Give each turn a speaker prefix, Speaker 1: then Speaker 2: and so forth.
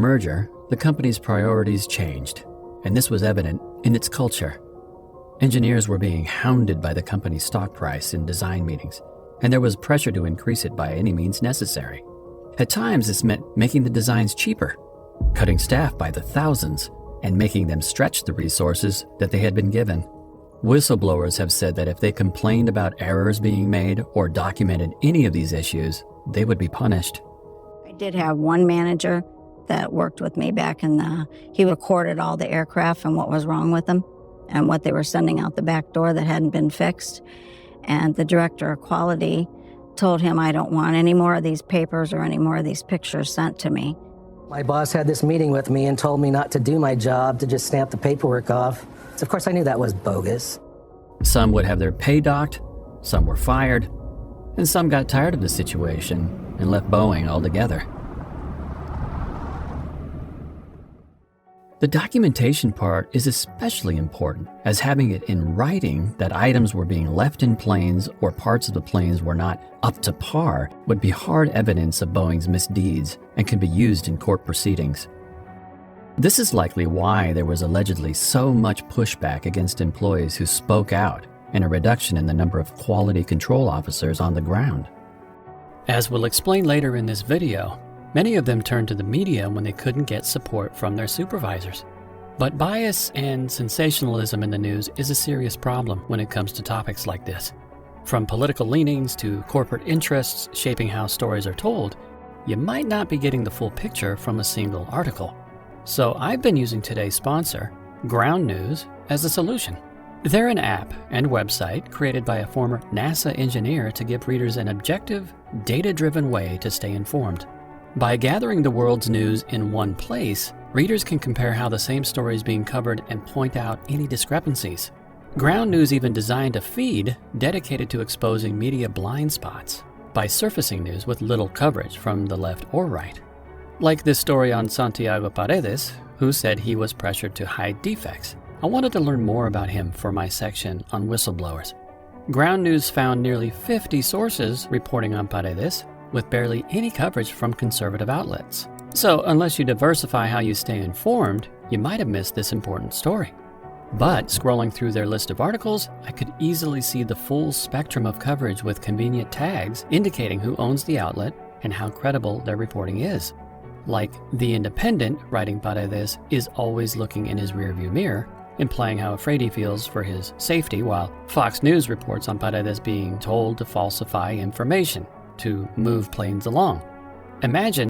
Speaker 1: merger, the company's priorities changed, and this was evident in its culture. Engineers were being hounded by the company's stock price in design meetings, and there was pressure to increase it by any means necessary. At times, this meant making the designs cheaper, cutting staff by the thousands, and making them stretch the resources that they had been given. Whistleblowers have said that if they complained about errors being made or documented any of these issues, they would be punished.
Speaker 2: I did have one manager that worked with me back he recorded all the aircraft and what was wrong with them and what they were sending out the back door that hadn't been fixed. And the director of quality told him, I don't want any more of these papers or any more of these pictures sent to me.
Speaker 3: My boss had this meeting with me and told me not to do my job, to just stamp the paperwork off. So of course I knew that was bogus.
Speaker 1: Some would have their pay docked, some were fired, and some got tired of the situation and left Boeing altogether. The documentation part is especially important, as having it in writing that items were being left in planes or parts of the planes were not up to par would be hard evidence of Boeing's misdeeds and can be used in court proceedings. This is likely why there was allegedly so much pushback against employees who spoke out and a reduction in the number of quality control officers on the ground. As we'll explain later in this video, many of them turned to the media when they couldn't get support from their supervisors. But bias and sensationalism in the news is a serious problem when it comes to topics like this. From political leanings to corporate interests shaping how stories are told, you might not be getting the full picture from a single article. So I've been using today's sponsor, Ground News, as a solution. They're an app and website created by a former NASA engineer to give readers an objective, data-driven way to stay informed. By gathering the world's news in one place, readers can compare how the same story is being covered and point out any discrepancies. Ground News even designed a feed dedicated to exposing media blind spots by surfacing news with little coverage from the left or right. Like this story on Santiago Paredes, who said he was pressured to hide defects. I wanted to learn more about him for my section on whistleblowers. Ground News found nearly 50 sources reporting on Paredes, with barely any coverage from conservative outlets. So unless you diversify how you stay informed, you might have missed this important story. But scrolling through their list of articles, I could easily see the full spectrum of coverage with convenient tags indicating who owns the outlet and how credible their reporting is. Like The Independent writing Paredes is always looking in his rearview mirror, implying how afraid he feels for his safety, while Fox News reports on Paredes being told to falsify information to move planes along. Imagine